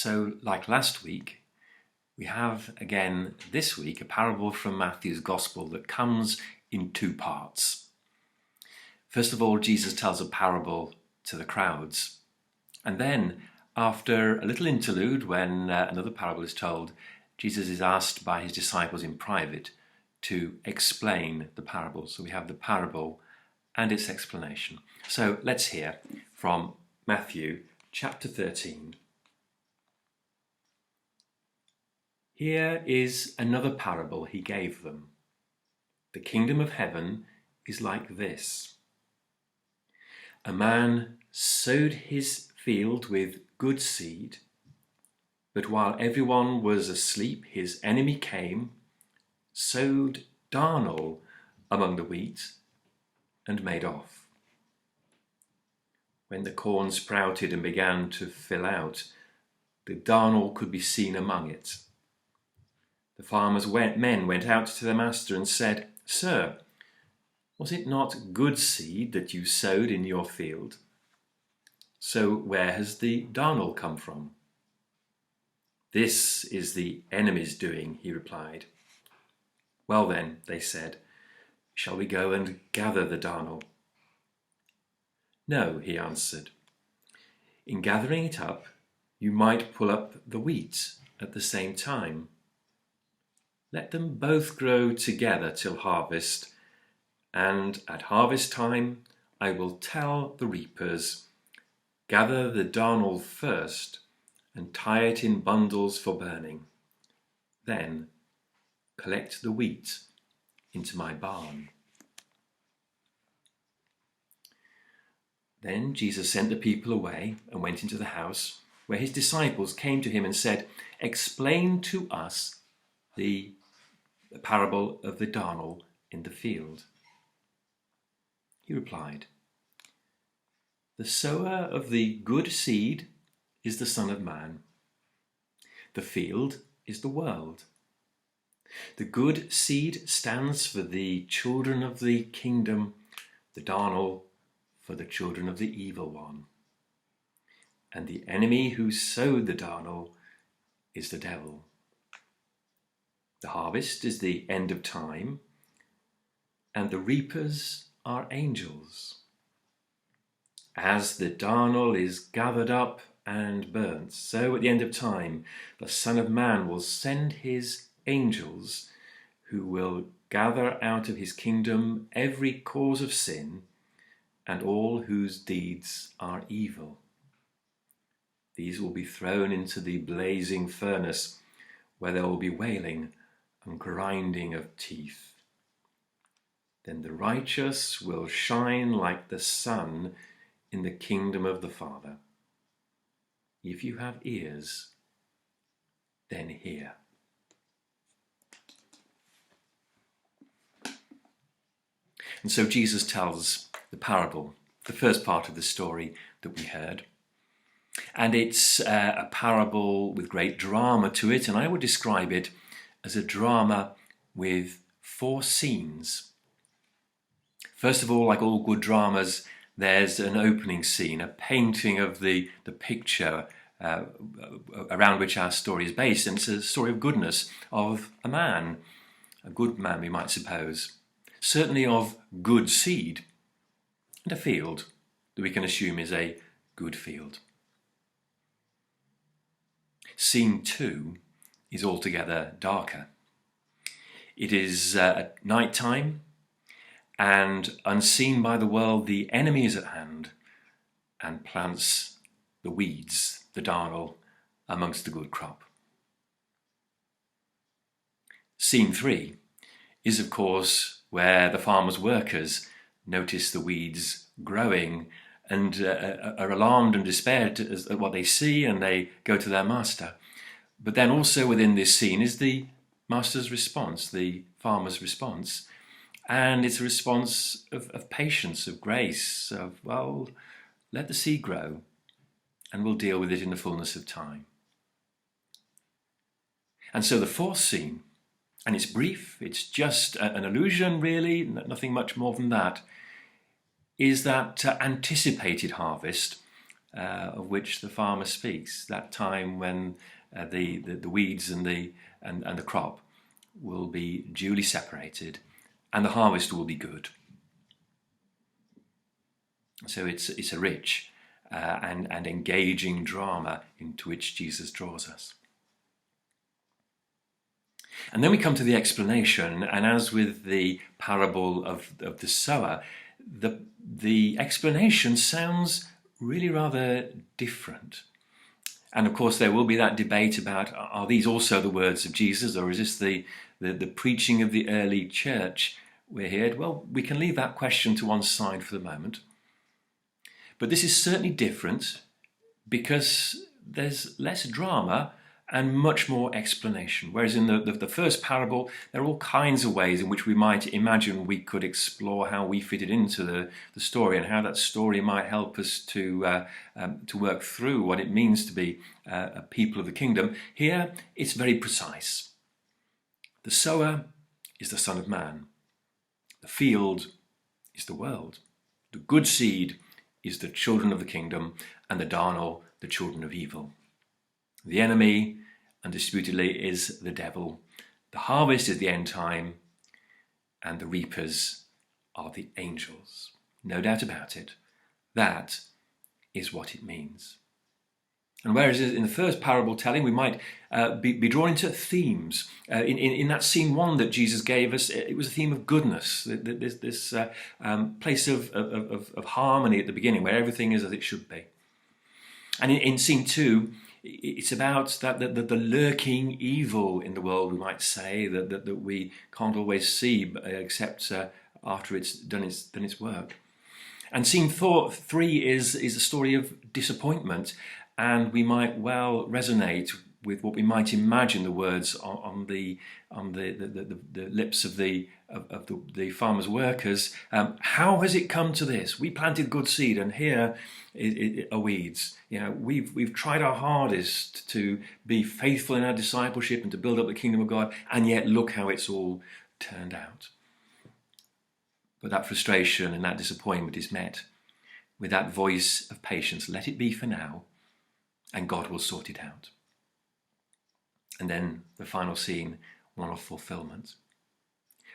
So, like last week, we have again this week a parable from Matthew's Gospel that comes in two parts. First of all, Jesus tells a parable to the crowds. And then, after a little interlude, when another parable is told, Jesus is asked by his disciples in private to explain the parable. So we have the parable and its explanation. So let's hear from Matthew chapter 13. Here is another parable he gave them. The kingdom of heaven is like this. A man sowed his field with good seed, but while everyone was asleep, his enemy came, sowed darnel among the wheat, and made off. When the corn sprouted and began to fill out, the darnel could be seen among it. The farmer's men went out to their master and said, "Sir, was it not good seed that you sowed in your field? So where has the darnel come from?" "This is the enemy's doing," he replied. "Well then," they said, "shall we go and gather the darnel?" "No," he answered. "In gathering it up, you might pull up the wheat at the same time. Let them both grow together till harvest, and at harvest time I will tell the reapers, gather the darnel first and tie it in bundles for burning. Then collect the wheat into my barn." Then Jesus sent the people away and went into the house, where his disciples came to him and said, "Explain to us the parable of the darnel in the field." He replied, "The sower of the good seed is the Son of Man. The field is the world. The good seed stands for the children of the kingdom, the darnel for the children of the evil one. And the enemy who sowed the darnel is the devil. The harvest is the end of time, and the reapers are angels. As the darnel is gathered up and burnt, so at the end of time the Son of Man will send his angels, who will gather out of his kingdom every cause of sin and all whose deeds are evil. These will be thrown into the blazing furnace, where there will be wailing and grinding of teeth. Then the righteous will shine like the sun in the kingdom of the Father. If you have ears, then hear." And so Jesus tells the parable, the first part of the story that we heard. And it's a parable with great drama to it, and I would describe it as a drama with 4 scenes. First of all, like all good dramas, there's an opening scene, a painting of the picture around which our story is based. And it's a story of goodness, of a man, a good man we might suppose, certainly of good seed, and a field that we can assume is a good field. Scene 2 is altogether darker. It is at night time, and unseen by the world, the enemy is at hand and plants the weeds, the darnel, amongst the good crop. Scene 3 is, of course, where the farmer's workers notice the weeds growing and are alarmed and despaired at what they see, and they go to their master. But then also within this scene is the master's response, the farmer's response. And it's a response of patience, of grace, of, well, let the seed grow and we'll deal with it in the fullness of time. And so the 4th scene, and it's brief, it's just an allusion really, nothing much more than that, is that anticipated harvest of which the farmer speaks, that time when the weeds and the crop will be duly separated and the harvest will be good. So it's a rich and engaging drama into which Jesus draws us. And then we come to the explanation, and as with the parable of the sower, the explanation sounds really rather different. And of course there will be that debate about, are these also the words of Jesus, or is this the preaching of the early church we're here? Well, we can leave that question to one side for the moment. But this is certainly different because there's less drama and much more explanation. Whereas in the first parable, there are all kinds of ways in which we might imagine we could explore how we fitted into the story and how that story might help us to work through what it means to be a people of the kingdom. Here, it's very precise. The sower is the Son of Man. The field is the world. The good seed is the children of the kingdom, and the darnel, the children of evil. The enemy, undisputedly, is the devil. The harvest is the end time, and the reapers are the angels. No doubt about it. That is what it means. And whereas in the first parable telling, we might be drawn into themes. In that scene one that Jesus gave us, it was a theme of goodness. This place of harmony at the beginning, where everything is as it should be. And in scene two, it's about the lurking evil in the world, we might say, that we can't always see except after it's done its work. And scene three is a story of disappointment, and we might well resonate with what we might imagine the words on the lips of the farmers' workers. How has it come to this? We planted good seed, and here are weeds. You know, we've tried our hardest to be faithful in our discipleship and to build up the kingdom of God, and yet look how it's all turned out. But that frustration and that disappointment is met with that voice of patience. Let it be for now, and God will sort it out. And then the final scene, one of fulfillment.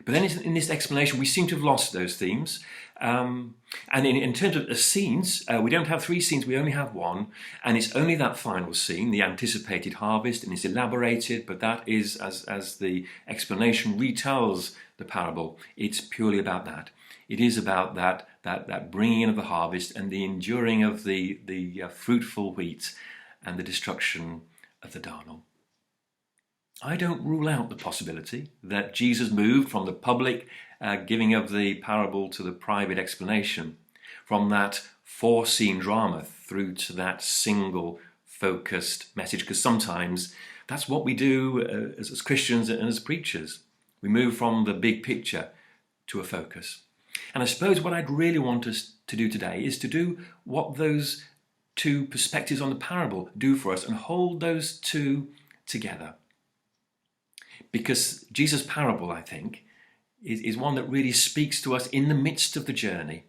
But then in this explanation, we seem to have lost those themes. And in terms of the scenes, we don't have three scenes, we only have one. And it's only that final scene, the anticipated harvest, and it's elaborated, but that is, as the explanation retells the parable, it's purely about that. It is about that bringing in of the harvest and the enduring of the fruitful wheat and the destruction of the darnel. I don't rule out the possibility that Jesus moved from the public giving of the parable to the private explanation, from that four-scene drama through to that single focused message, because sometimes that's what we do as Christians and as preachers. We move from the big picture to a focus. And I suppose what I'd really want us to do today is to do what those two perspectives on the parable do for us and hold those two together. Because Jesus' parable, I think, is one that really speaks to us in the midst of the journey,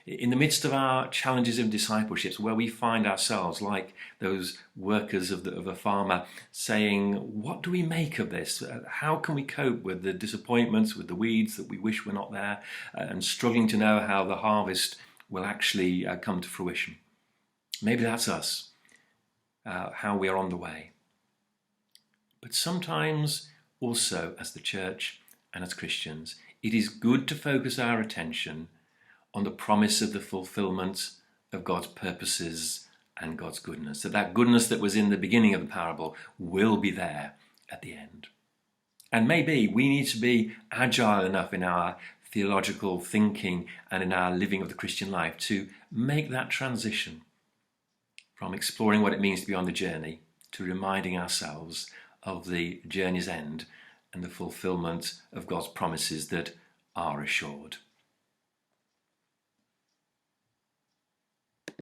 in the midst of our challenges of discipleships, where we find ourselves like those workers of the farmer saying, what do we make of this? How can we cope with the disappointments, with the weeds that we wish were not there, and struggling to know how the harvest will actually come to fruition? Maybe that's us, how we are on the way. But sometimes also, as the church and as Christians, it is good to focus our attention on the promise of the fulfillment of God's purposes and God's goodness. That goodness that was in the beginning of the parable will be there at the end. And maybe we need to be agile enough in our theological thinking and in our living of the Christian life to make that transition from exploring what it means to be on the journey to reminding ourselves of the journey's end and the fulfillment of God's promises that are assured.